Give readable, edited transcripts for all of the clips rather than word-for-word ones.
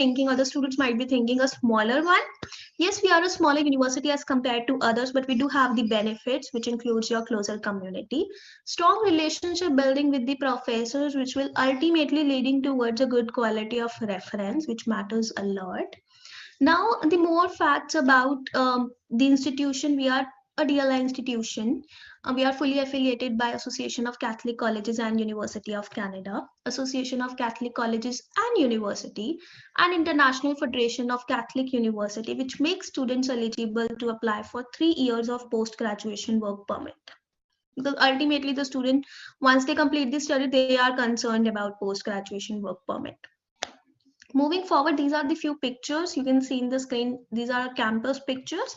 thinking, or the students might be thinking, a smaller one. Yes, we are a smaller university as compared to others, but we do have the benefits, which includes your closer community, strong relationship building with the professors, which will ultimately leading towards a good quality of reference, which matters a lot. Now, the more facts about the institution. We are a DLI institution. We are fully affiliated by Association of Catholic Colleges and University of Canada, Association of Catholic Colleges and University, and International Federation of Catholic University, which makes students eligible to apply for 3 years of post-graduation work permit. Because ultimately, the student, once they complete the study, they are concerned about post-graduation work permit. Moving forward, these are the few pictures you can see in the screen. These are campus pictures.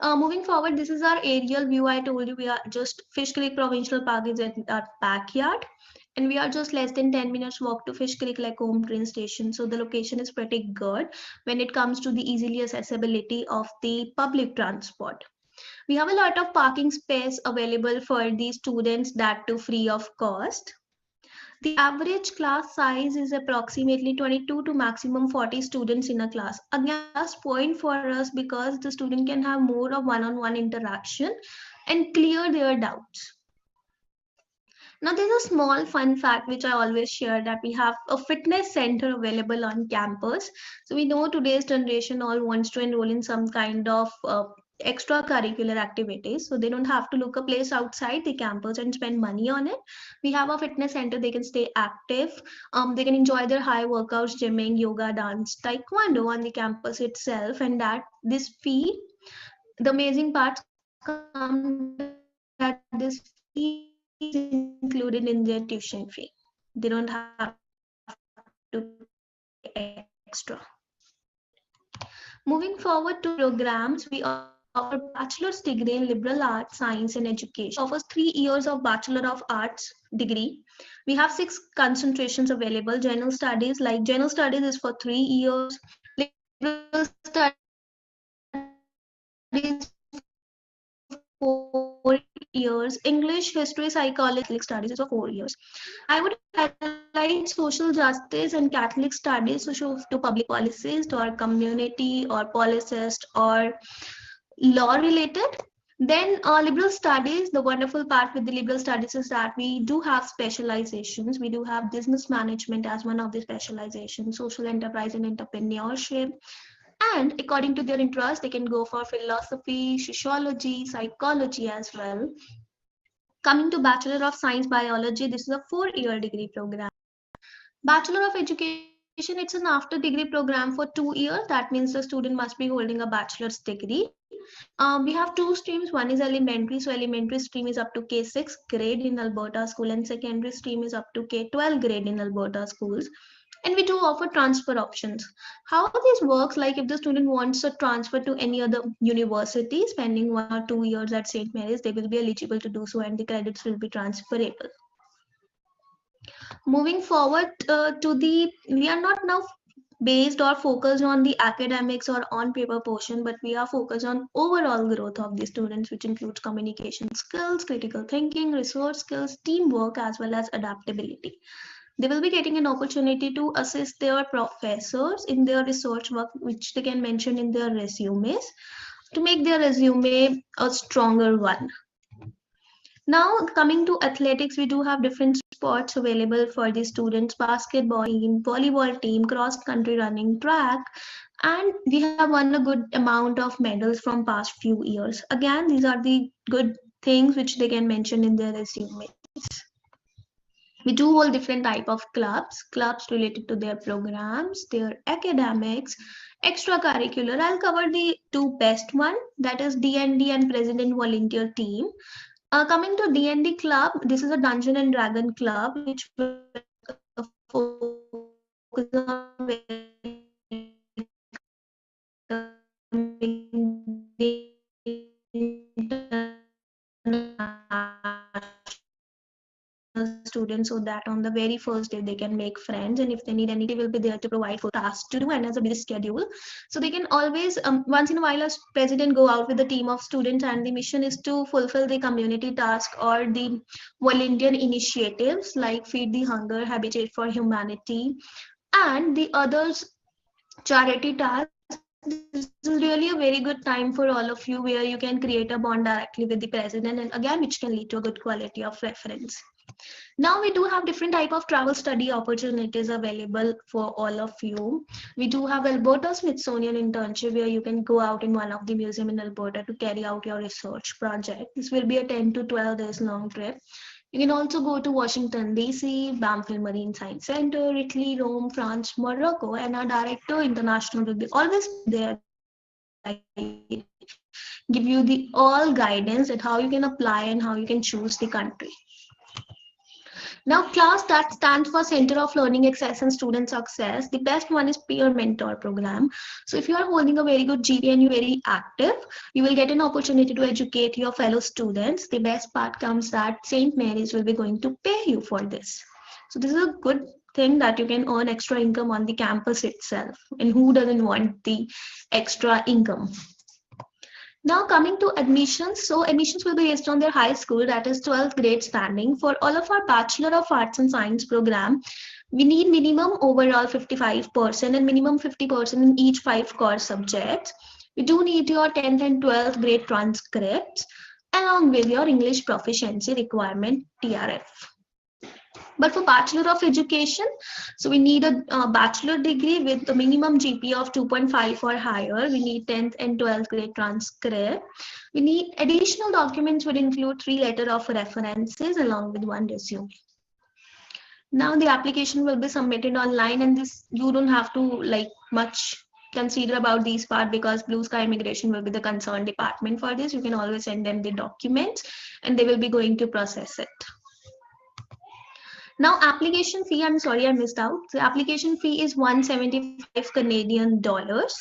Moving forward, this is our aerial view. I told you we are just Fish Creek Provincial Park is at our backyard, and we are just less than 10 minutes walk to Fish Creek Lacombe train station. So the location is pretty good when it comes to the easily accessibility of the public transport. We have a lot of parking space available for the students, that too free of cost. The average class size is approximately 22 to maximum 40 students in a class. Again, plus point for us because the student can have more of one-on-one interaction and clear their doubts. Now, there's a small fun fact which I always share, that we have a fitness center available on campus. So we know today's generation all wants to enroll in some kind of extracurricular activities, so they don't have to look a place outside the campus and spend money on it. We have a fitness center, they can stay active, they can enjoy their high workouts, gymming, yoga, dance, taekwondo on the campus itself. And that this fee, the amazing parts come that this fee is included in their tuition fee. They don't have to pay extra. Moving forward to programs, we offer bachelor's degree in liberal arts, science, and education. Offers 3 years of Bachelor of Arts degree. We have 6 concentrations available. General studies, like general studies is for 3 years. Liberal studies is for 4 years. English, history, psychology, studies is for 4 years. I would highlight social justice and Catholic studies to show to public policist or community or policist or law related. Then liberal studies, the wonderful part with the liberal studies is that we do have specializations. We do have business management as one of the specializations, social enterprise and entrepreneurship. And according to their interest, they can go for philosophy, sociology, psychology as well. Coming to Bachelor of Science Biology, this is a 4-year degree program. Bachelor of Education, it's an after degree program for 2 years. That means the student must be holding a bachelor's degree. We have 2 streams. One is elementary. So elementary stream is up to K6 grade in Alberta school, and secondary stream is up to K12 grade in Alberta schools. And we do offer transfer options. How this works, like if the student wants to transfer to any other university, spending 1 or 2 years at St. Mary's, they will be eligible to do so, and the credits will be transferable. Moving forward we are not now based or focused on the academics or on paper portion, but we are focused on overall growth of the students, which includes communication skills, critical thinking, research skills, teamwork, as well as adaptability. They will be getting an opportunity to assist their professors in their research work, which they can mention in their resumes to make their resume a stronger one. Now, coming to athletics, we do have different sports available for the students: basketball team, volleyball team, cross country running, track, and we have won a good amount of medals from past few years. Again, these are the good things which they can mention in their resumes. We do hold different type of clubs related to their programs, their academics, extracurricular. I'll cover the 2 best one, that is DND and President Volunteer Team. Coming to DND Club, this is a Dungeon and Dragon Club, which will focus on students, so that on the very first day they can make friends, and if they need anything, will be there to provide for tasks to do and as a busy schedule. So they can always once in a while as president go out with a team of students, and the mission is to fulfill the community task or the volunteer initiatives like feed the hunger, habitat for humanity, and the others charity task. This is really a very good time for all of you where you can create a bond directly with the president, and again which can lead to a good quality of reference. Now we do have different type of travel study opportunities available for all of you. We do have Alberta Smithsonian internship where you can go out in one of the museum in Alberta to carry out your research project. This will be a 10 to 12 days long trip. You can also go to Washington, D.C., Banfield Marine Science Center, Italy, Rome, France, Morocco, and our director international will be always there give you the all guidance at how you can apply and how you can choose the country. Now, class that stands for Center of Learning Access and Student Success. The best one is Peer Mentor Program. So if you are holding a very good GPA and you're very active, you will get an opportunity to educate your fellow students. The best part comes that St. Mary's will be going to pay you for this. So this is a good thing that you can earn extra income on the campus itself. And who doesn't want the extra income? Now coming to admissions, so admissions will be based on their high school, that is 12th grade standing. For all of our Bachelor of Arts and Science program, we need minimum overall 55% and minimum 50% in each 5 core subjects. We do need your 10th and 12th grade transcripts along with your English proficiency requirement TRF. But for Bachelor of Education, so we need a bachelor degree with the minimum GPA of 2.5 or higher. We need 10th and 12th grade transcript. We need additional documents would include 3 letters of references along with 1 resume. Now the application will be submitted online, and this you don't have to like much consider about these part because Blue Sky Immigration will be the concerned department for this. You can always send them the documents and they will be going to process it. Now application fee, I'm sorry I missed out. The application fee is 175 Canadian dollars.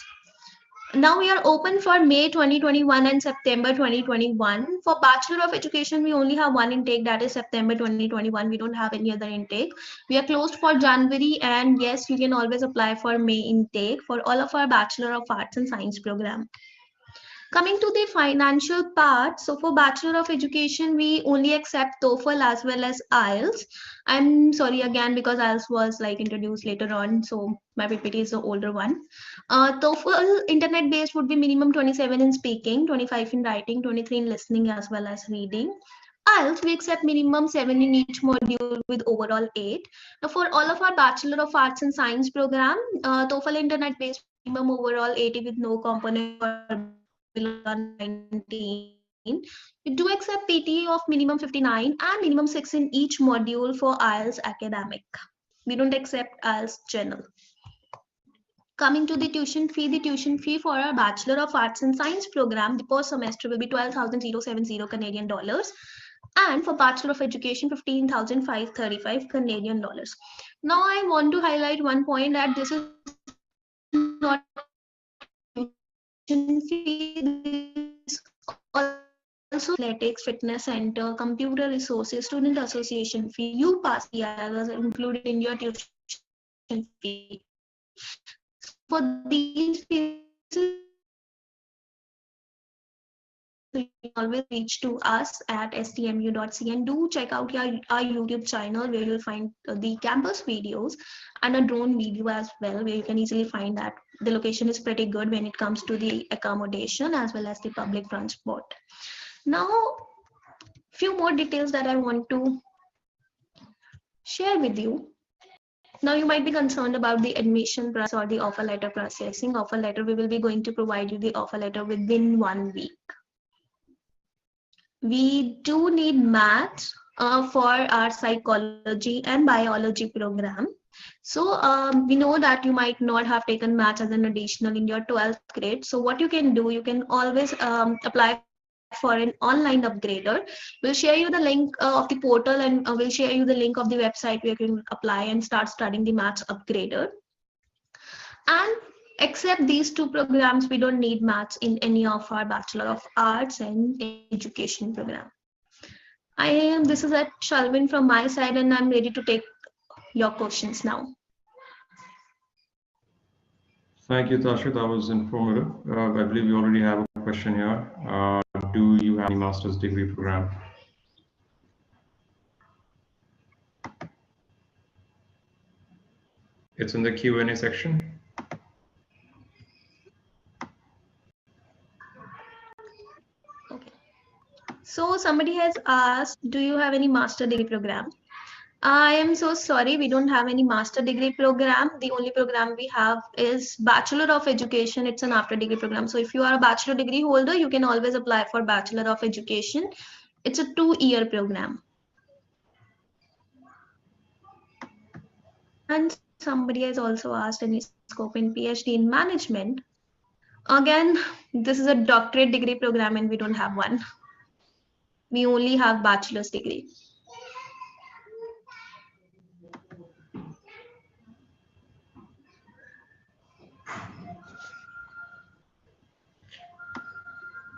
Now we are open for May 2021 and September 2021. For Bachelor of Education, we only have one intake, that is September 2021. We don't have any other intake. We are closed for January, and yes, you can always apply for May intake for all of our Bachelor of Arts and Science program. Coming to the financial part, so for Bachelor of Education, we only accept TOEFL as well as IELTS. I'm sorry again because IELTS was like introduced later on, so my PPT is the older one. TOEFL internet based would be minimum 27 in speaking, 25 in writing, 23 in listening as well as reading. IELTS, we accept minimum 7 in each module with overall 8. Now for all of our Bachelor of Arts and Science program, TOEFL internet based minimum overall 80 with no component or 19. We do accept PTE of minimum 59 and minimum 6 in each module for IELTS academic. We don't accept IELTS general. Coming to the tuition fee for our Bachelor of Arts and Science program, the per semester will be 12,070 Canadian dollars. And for Bachelor of Education, 15,535 Canadian dollars. Now I want to highlight one point that this is not fee, also athletics, fitness center, computer resources, student association fee, you pass PIs included in your tuition fee. For these fees, you can always reach to us at stmu.ca and do check out our YouTube channel where you'll find the campus videos and a drone video as well, where you can easily find that the location is pretty good when it comes to the accommodation as well as the public transport. Now, few more details that I want to share with you. Now you might be concerned about the admission process or the offer letter processing. Offer letter, we will be going to provide you the offer letter within 1 week. We do need maths for our psychology and biology program. So we know that you might not have taken maths as an additional in your 12th grade. So what you can do, you can always apply for an online upgrader. We'll share you the link of the portal, and we'll share you the link of the website where you can apply and start studying the maths upgrader. And except these 2 programs, we don't need maths in any of our Bachelor of Arts and Education program. This is at Shalvin from my side, and I'm ready to take your questions now. Thank you, Tasha. That was informative. I believe you already have a question here. Do you have any master's degree program? It's in the Q&A section. So somebody has asked, do you have any master degree program? I am so sorry, we don't have any master degree program. The only program we have is Bachelor of Education. It's an after degree program. So if you are a bachelor degree holder, you can always apply for Bachelor of Education. It's a 2-year program. And somebody has also asked any scope in PhD in management. Again, this is a doctorate degree program and we don't have one. We only have bachelor's degree.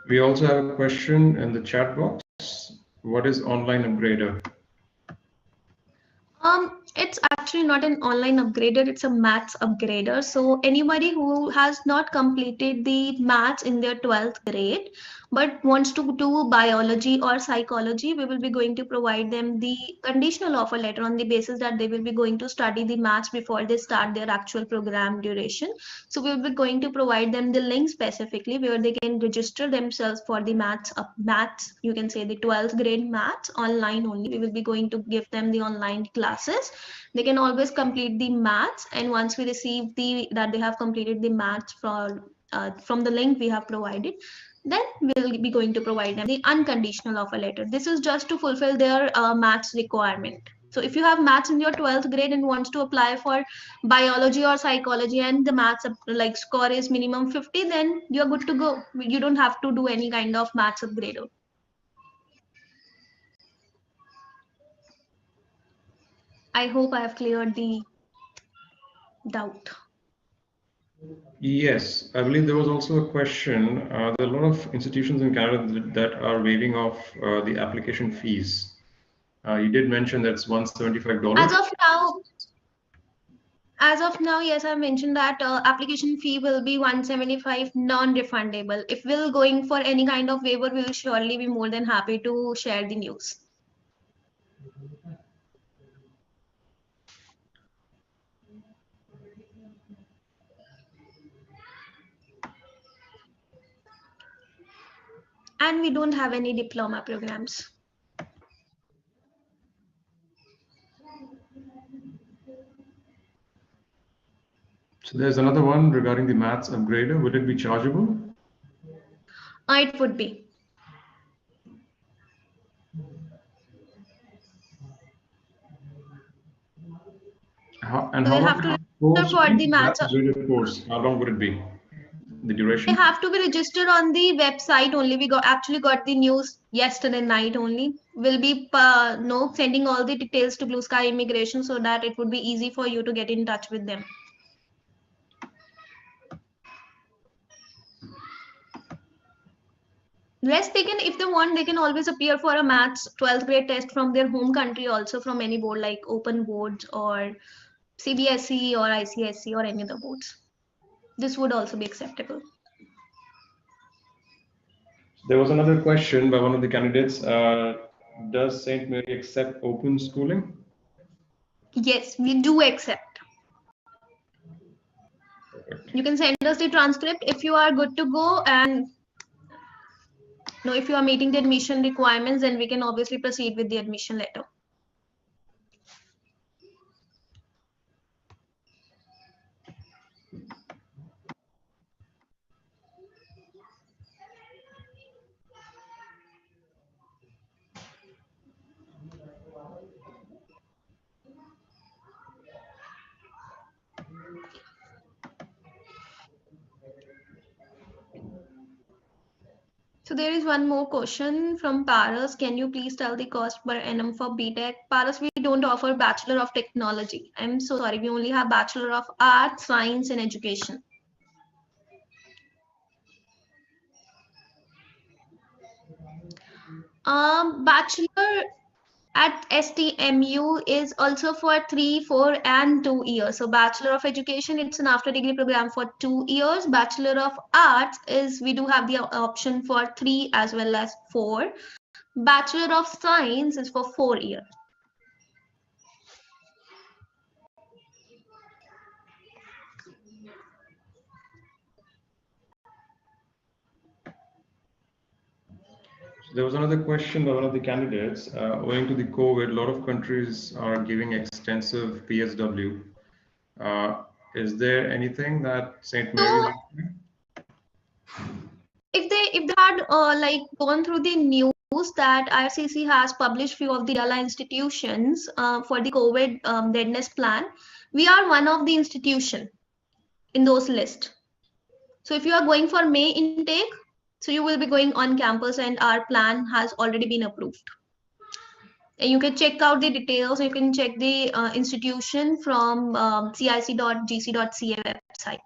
We also have a question in the chat box. What is online upgrader? It's actually not an online upgrader, it's a maths upgrader. So anybody who has not completed the maths in their 12th grade but wants to do biology or psychology, we will be going to provide them the conditional offer letter on the basis that they will be going to study the maths before they start their actual program duration. So we will be going to provide them the link specifically where they can register themselves for the maths, you can say the 12th grade maths online only. We will be going to give them the online classes. They can always complete the maths, and once we receive that they have completed the maths from the link we have provided, then we'll be going to provide them the unconditional offer letter. This is just to fulfill their maths requirement. So if you have maths in your 12th grade and wants to apply for biology or psychology and the maths like score is minimum 50, then you're good to go. You don't have to do any kind of maths upgrade. I hope I have cleared the doubt. Yes, I believe there was also a question. There are a lot of institutions in Canada that are waiving off the application fees. You did mention that's $175. As of now, yes, I mentioned that application fee will be 175 non-refundable. If we're going for any kind of waiver, we will surely be more than happy to share the news. And we don't have any diploma programs. So there's another one regarding the maths upgrader. Would it be chargeable? It would be. How So they have to register for the maths upgrader course? How long would it be? The duration? They have to be registered on the website only. We actually got the news yesterday night only. We'll be sending all the details to Blue Sky Immigration so that it would be easy for you to get in touch with them. Rest, they can, if they want, they can always appear for a maths 12th grade test from their home country, also from any board like Open Boards or CBSE or ICSE or any other boards. This would also be acceptable. There was another question by one of the candidates. Does St. Mary accept open schooling? Yes, we do accept. Perfect. You can send us the transcript if you are good to go, and if you are meeting the admission requirements, then we can obviously proceed with the admission letter. So there is one more question from Paras. Can you please tell the cost per annum for BTech? Paras, we don't offer Bachelor of Technology. I'm so sorry. We only have Bachelor of Arts, Science and Education. Bachelor at STMU is also for 3, 4 and 2 years. So Bachelor of Education, it's an after degree program for 2 years. Bachelor of Arts is, we do have the option for 3 as well as 4. Bachelor of Science is for 4 years. There was another question by one of the candidates. Owing to the COVID, a lot of countries are giving extensive PSW. Is there anything that St. Mary's? If they had like gone through the news that IRCC has published few of the DLI institutions for the COVID readiness plan, we are one of the institution in those list. So if you are going for May intake, so you will be going on campus and our plan has already been approved. And you can check out the details. You can check the institution from cic.gc.ca website.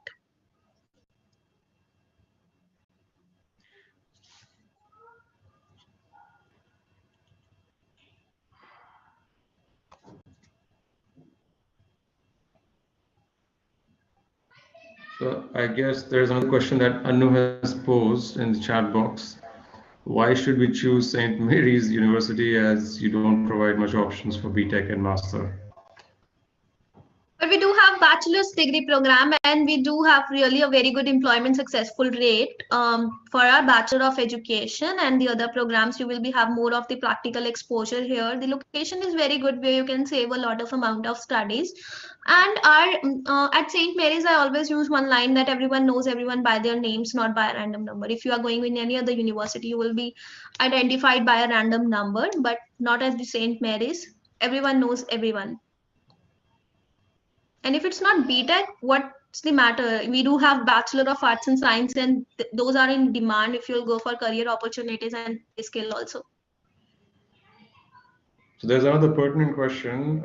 So I guess there's another question that Anu has posed in the chat box. Why should we choose St. Mary's University as you don't provide much options for BTech and Master? But we do have bachelor's degree program and we do have really a very good employment successful rate for our Bachelor of Education, and the other programs you will be have more of the practical exposure here. The location is very good where you can save a lot of amount of studies. And our at St. Mary's, I always use one line that everyone knows everyone by their names, not by a random number. If you are going in any other university, you will be identified by a random number, but not as the St. Mary's. Everyone knows everyone. And if it's not BTech, what's the matter? We do have Bachelor of Arts and Science, and those are in demand if you'll go for career opportunities and skill also. So there's another pertinent question.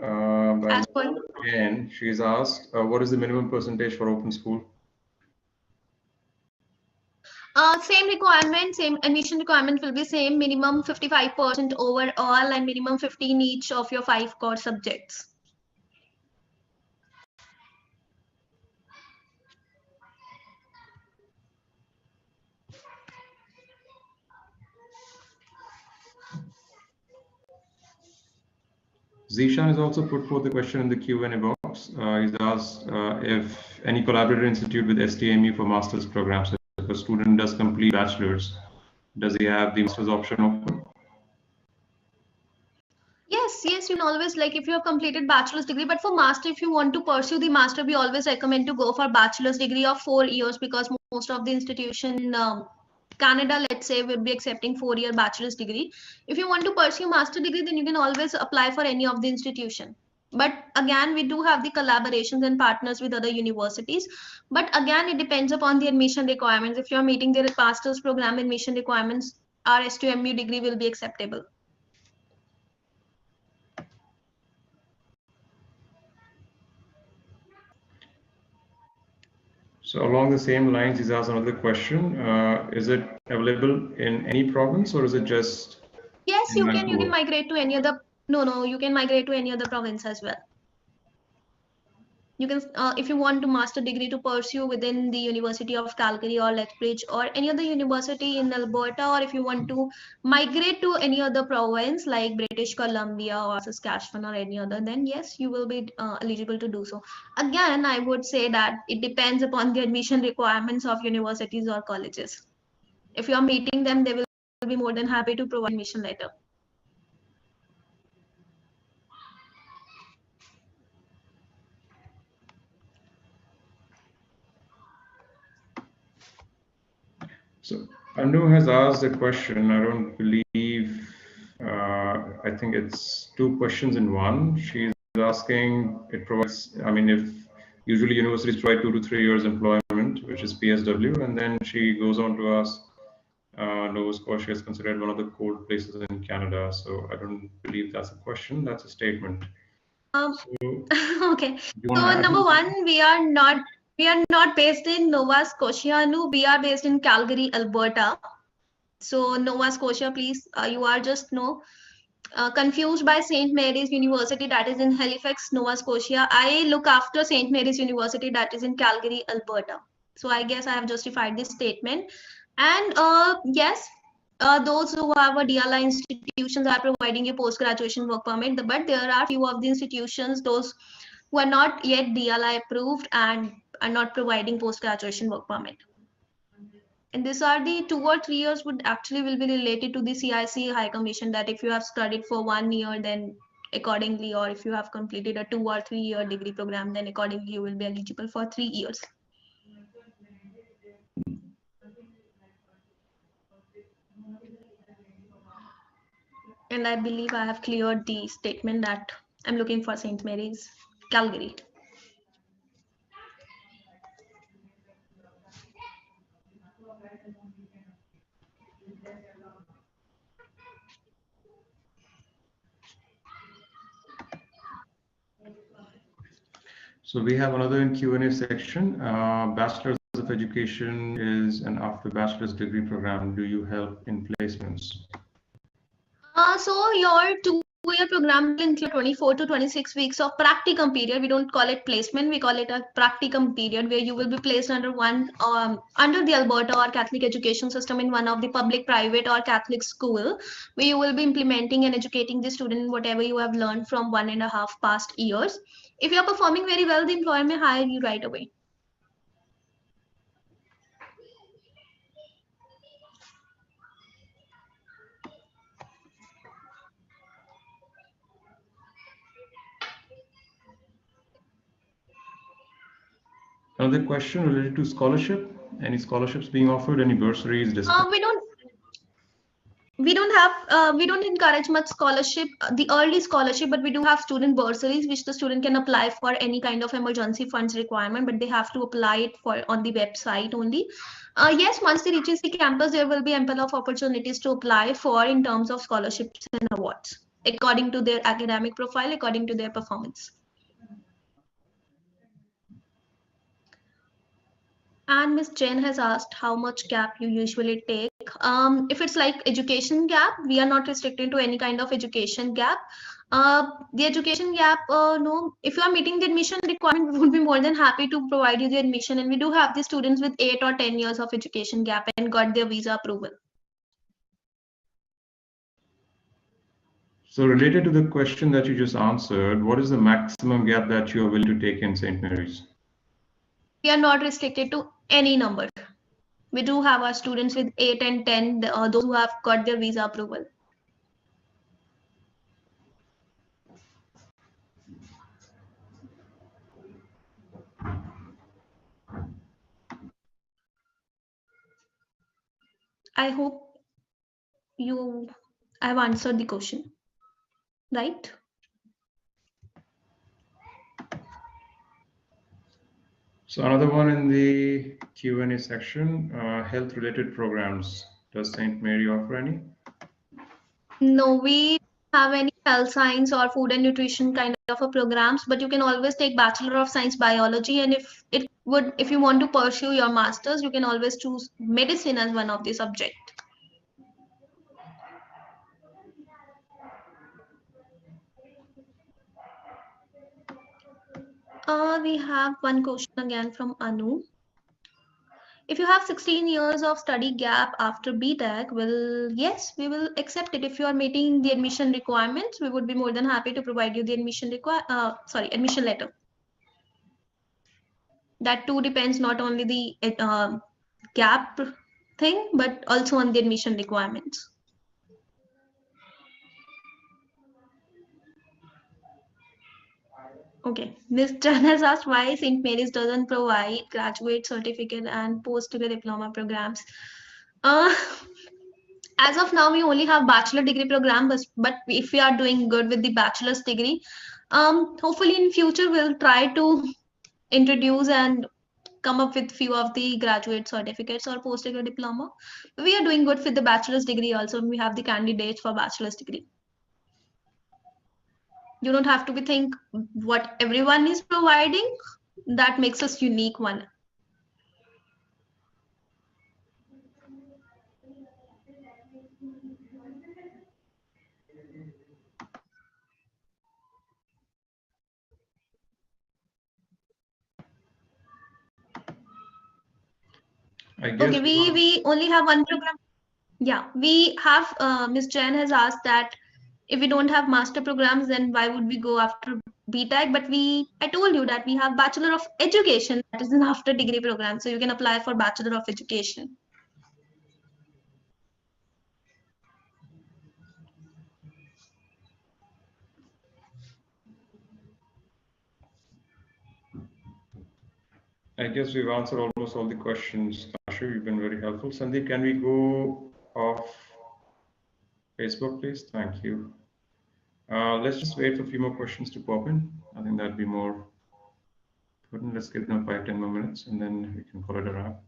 Again, she's asked, what is the minimum percentage for open school? Same requirement, same admission requirement will be same, minimum 55% overall and minimum 15 each of your 5 core subjects. Zishan has also put forth a question in the Q&A box. He's asked if any collaborator institute with STMU for master's programs. So if a student does complete bachelor's, does he have the master's option open? Yes, you can always, like if you have completed bachelor's degree, but for master, if you want to pursue the master, we always recommend to go for bachelor's degree of 4 years, because most of the institution Canada, let's say, will be accepting 4-year bachelor's degree. If you want to pursue master degree, then you can always apply for any of the institution. But again, we do have the collaborations and partners with other universities. But again, it depends upon the admission requirements. If you're meeting the master's program admission requirements, our STMU degree will be acceptable. So along the same lines, he's asked another question. Is it available in any province or is it just? Yes, you can migrate to any other. No, you can migrate to any other province as well. You can, if you want to master degree to pursue within the University of Calgary or Lethbridge or any other university in Alberta, or if you want to migrate to any other province like British Columbia or Saskatchewan or any other, then yes, you will be eligible to do so. Again, I would say that it depends upon the admission requirements of universities or colleges. If you are meeting them, they will be more than happy to provide admission letter. So Anu has asked a question. I don't believe, I think it's 2 questions in one. She's asking, it provides, I mean, if usually universities provide 2 to 3 years employment, which is PSW, and then she goes on to ask, Nova Scotia is considered one of the cold places in Canada. So I don't believe that's a question, that's a statement. Okay. So number one, we are not based in Nova Scotia. No, we are based in Calgary, Alberta. So Nova Scotia, please, you are just confused by St. Mary's University that is in Halifax, Nova Scotia. I look after St. Mary's University that is in Calgary, Alberta. So I guess I have justified this statement. And yes, those who have a DLI institutions are providing a post-graduation work permit, but there are few of the institutions, those who are not yet DLI approved and are not providing post-graduation work permit. And these are the 2 or 3 years would actually will be related to the CIC High Commission, that if you have studied for 1 year, then accordingly, or if you have completed a 2 or 3 year degree program, then accordingly you will be eligible for 3 years. And I believe I have cleared the statement that I'm looking for St. Mary's, Calgary. So we have another Q&A section. Bachelor's of Education is an after bachelor's degree program. Do you help in placements? So your 2-year program will include 24 to 26 weeks of practicum period. We don't call it placement, we call it a practicum period, where you will be placed under under the Alberta or Catholic education system in one of the public, private or Catholic school, where you will be implementing and educating the student in whatever you have learned from 1.5 past years. If you are performing very well, the employer may hire you right away. Another question related to scholarship. Any scholarships being offered? Any bursaries? We don't encourage much scholarship, the early scholarship, but we do have student bursaries which the student can apply for any kind of emergency funds requirement, but they have to apply it for on the website only. Yes, once they reaches the campus, there will be ample of opportunities to apply for in terms of scholarships and awards according to their academic profile, according to their performance. And Ms. Jen has asked how much gap you usually take. If it's like education gap, we are not restricted to any kind of education gap. The education gap, no, if you are meeting the admission requirement, we would be more than happy to provide you the admission. And we do have the students with 8 or 10 years of education gap and got their visa approval. So related to the question that you just answered, what is the maximum gap that you are willing to take in St. Mary's? We are not restricted to any number. We do have our students with 8 and 10, those who have got their visa approval. I hope I've answered the question, right? So another one in the Q&A section, health-related programs. Does St. Mary offer any? No, we don't have any health science or food and nutrition kind of a programs, but you can always take Bachelor of Science Biology, and if you want to pursue your masters, you can always choose medicine as one of the subject. We have one question again from Anu. If you have 16 years of study gap after BTech, well, yes, we will accept it. If you are meeting the admission requirements, we would be more than happy to provide you the admission letter. That too depends not only the gap thing, but also on the admission requirements. Okay, Ms. Chan has asked why St. Mary's doesn't provide graduate certificate and post-degree diploma programs. As of now, we only have bachelor degree program, but if we are doing good with the bachelor's degree, hopefully in future we'll try to introduce and come up with few of the graduate certificates or post-degree diploma. We are doing good with the bachelor's degree also. We have the candidates for bachelor's degree. You don't have to think what everyone is providing. That makes us unique one. I guess okay, we only have one program. Yeah, we have Ms. Jan has asked that if we don't have master programs, then why would we go after BTech? But I told you that we have Bachelor of Education, that is an after degree program. So you can apply for Bachelor of Education. I guess we've answered almost all the questions. Ashu, you've been very helpful. Sandeep, can we go off Facebook, please? Thank you. Let's just wait for a few more questions to pop in. I think that'd be more important. Let's give them 5-10 more minutes and then we can call it a wrap.